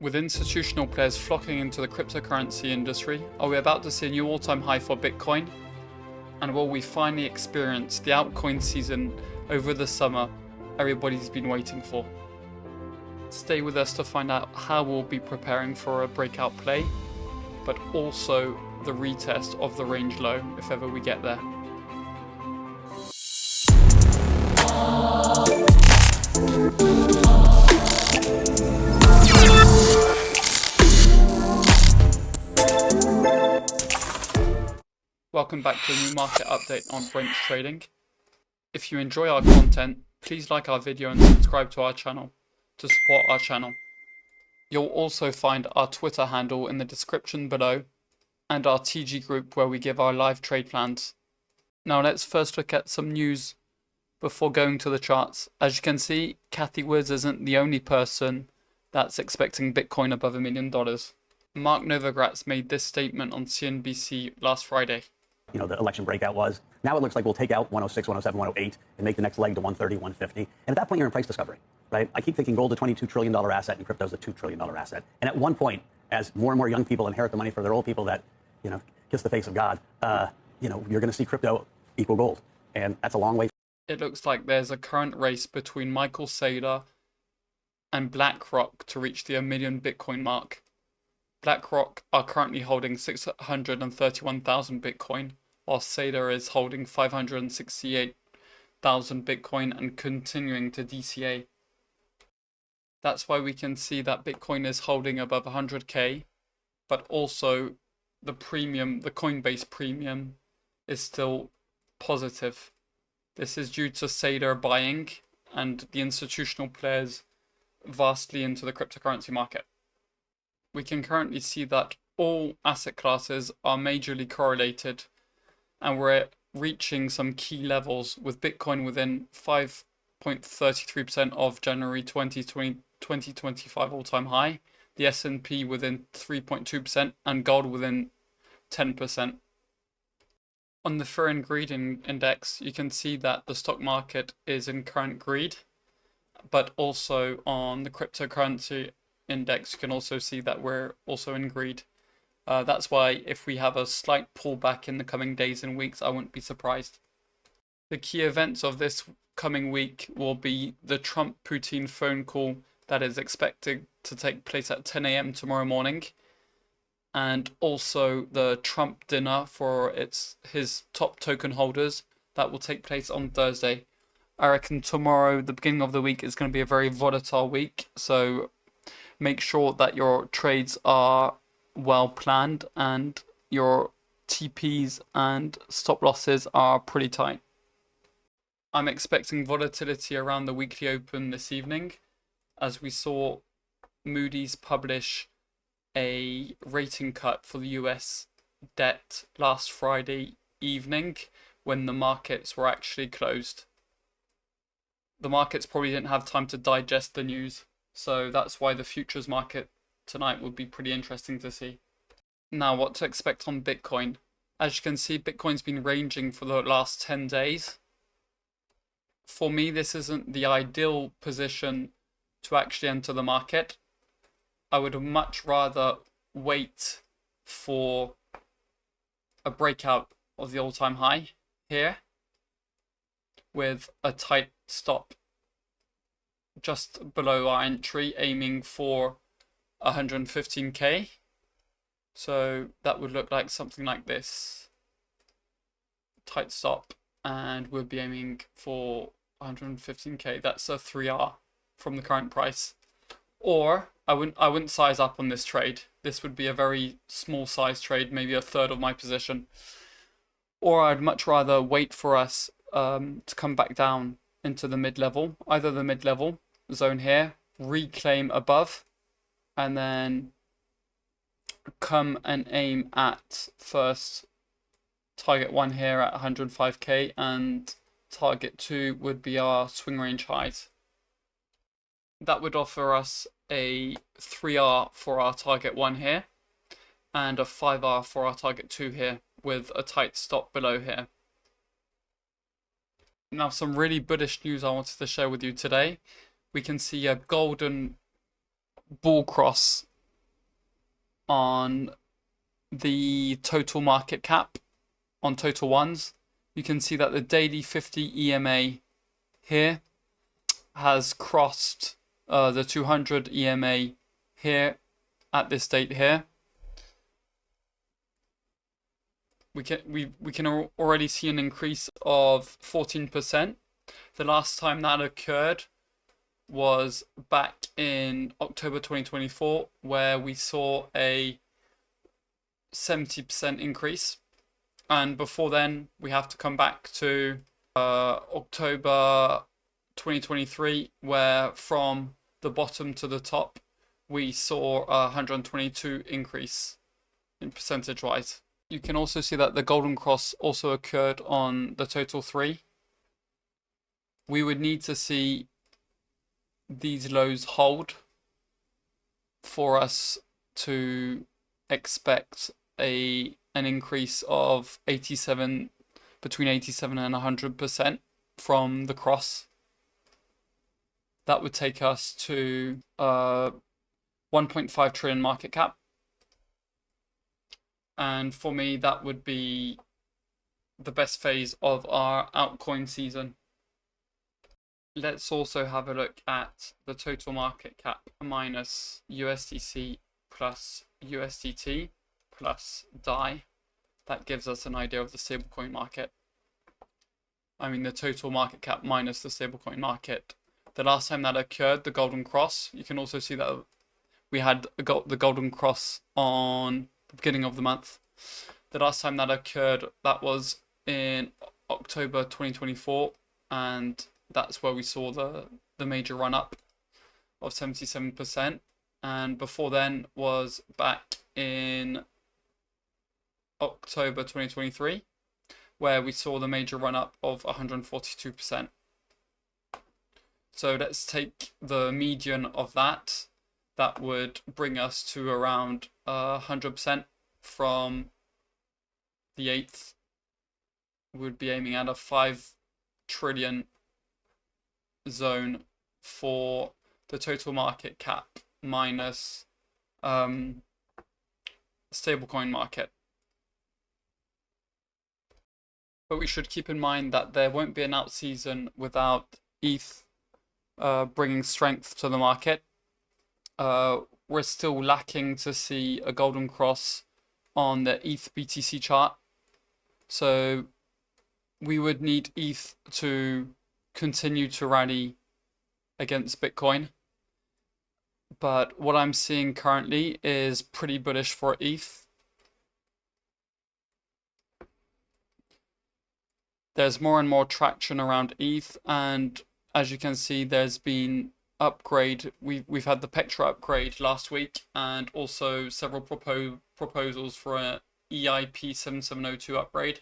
With institutional players flocking into the cryptocurrency industry, are we about to see a new all-time high for Bitcoin? And will we finally experience the altcoin season over the summer everybody's been waiting for? Stay with us to find out how we'll be preparing for a breakout play, but also the retest of the range low if ever we get there. Welcome back to a new market update on French trading. If you enjoy our content, please like our video and subscribe to our channel to support our channel. You'll also find our Twitter handle in the description below and our TG group where we give our live trade plans. Now let's first look at some news before going to the charts. As you can see, Cathie Wood isn't the only person that's expecting Bitcoin above $1 million. Mark Novogratz made this statement on CNBC last Friday. The election breakout was. Now it looks like we'll take out 106, 107, 108 and make the next leg to 130, 150. And at that point, you're in price discovery, right? I keep thinking gold's a $22 trillion asset and crypto's a $2 trillion asset. And at one point, as more and more young people inherit the money for their old people that, kiss the face of God, you're going to see crypto equal gold. And that's a long way. It looks like there's a current race between Michael Saylor and BlackRock to reach the 1 million Bitcoin mark. BlackRock are currently holding 631,000 Bitcoin, while Saylor is holding 568,000 Bitcoin and continuing to DCA. That's why we can see that Bitcoin is holding above 100k, but also the premium, the Coinbase premium, is still positive. This is due to Saylor buying and the institutional players vastly into the cryptocurrency market. We can currently see that all asset classes are majorly correlated, and we're reaching some key levels with Bitcoin within 5.33% of January 2025 all-time high, the S&P within 3.2%, and gold within 10%. On the Fear and Greed index, you can see that the stock market is in current greed, but also on the cryptocurrency index, you can also see that we're also in greed. That's why if we have a slight pullback in the coming days and weeks, I wouldn't be surprised. The key events of this coming week will be the Trump-Putin phone call that is expected to take place at 10 a.m. tomorrow morning, and also the Trump dinner for his top token holders that will take place on Thursday. I reckon tomorrow, the beginning of the week, is going to be a very volatile week, so make sure that your trades are well planned and your TPs and stop losses are pretty tight. I'm expecting volatility around the weekly open this evening, as we saw Moody's publish a rating cut for the US debt last Friday evening when the markets were actually closed. The markets probably didn't have time to digest the news, so that's why the futures market tonight would be pretty interesting to see. Now, what to expect on Bitcoin. As you can see, Bitcoin's been ranging for the last 10 days. For me, this isn't the ideal position to actually enter the market. I would much rather wait for a breakout of the all-time high here with a tight stop just below our entry, aiming for 115k. So that would look like something like this. Tight stop, and we'll be aiming for 115k. That's a 3R from the current price. Or I wouldn't size up on this trade. This would be a very small size trade, maybe a third of my position. Or I'd much rather wait for us to come back down into the mid-level, either the mid-level zone here, reclaim above, and then come and aim at first target 1 here at 105k, and target 2 would be our swing range highs. That would offer us a 3R for our target 1 here and a 5R for our target 2 here, with a tight stop below here. Now, some really bullish news I wanted to share with you today. We can see a golden bull cross on the total market cap on total ones, you can see that the daily 50 EMA here has crossed the 200 EMA here at this date here. We can already see an increase of 14%. The last time that occurred was back in October 2024, where we saw a 70% increase. And before then, we have to come back to October 2023, where from the bottom to the top, we saw a 122 increase in percentage-wise. You can also see that the golden cross also occurred on the total 3. We would need to see these lows hold for us to expect an increase of between 87 and 100% from the cross. That would take us to 1.5 trillion market cap. And for me, that would be the best phase of our altcoin season. Let's also have a look at the total market cap minus USDC plus USDT plus DAI. That gives us an idea of the stablecoin market. I mean the total market cap minus the stablecoin market. The last time that occurred, the golden cross, you can also see that we had the golden cross on the beginning of the month. The last time that occurred, that was in October 2024, and that's where we saw the major run up of 77%. And before then was back in October 2023, where we saw the major run up of 142%. So let's take the median of that. That would bring us to around 100% from the 8th. We'd be aiming at a 5 trillion zone for the total market cap minus stablecoin market. But we should keep in mind that there won't be an out season without ETH bringing strength to the market. We're still lacking to see a golden cross on the ETH BTC chart. So we would need ETH to continue to rally against Bitcoin. But what I'm seeing currently is pretty bullish for ETH. There's more and more traction around ETH, and as you can see, there's been upgrade. We've had the Petra upgrade last week, and also several proposals for an EIP 7702 upgrade.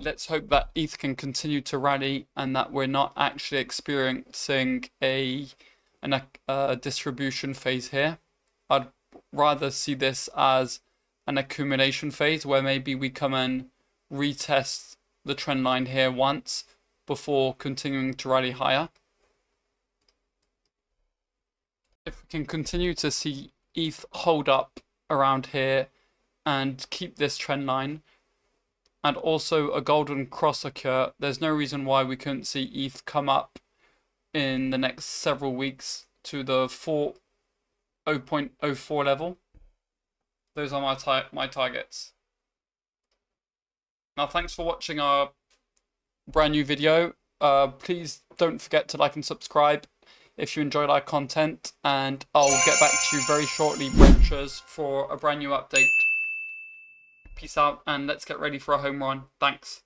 Let's hope that ETH can continue to rally and that we're not actually experiencing a distribution phase here. I'd rather see this as an accumulation phase where maybe we come and retest the trend line here once before continuing to rally higher. If we can continue to see ETH hold up around here and keep this trend line, and also a golden cross occur, there's no reason why we couldn't see ETH come up in the next several weeks to the 0.04 level. Those are my targets. Now, thanks for watching our brand new video. Please don't forget to like and subscribe if you enjoyed our content, and I'll get back to you very shortly, Brenchers, for a brand new update. Peace out, and let's get ready for a home run. Thanks.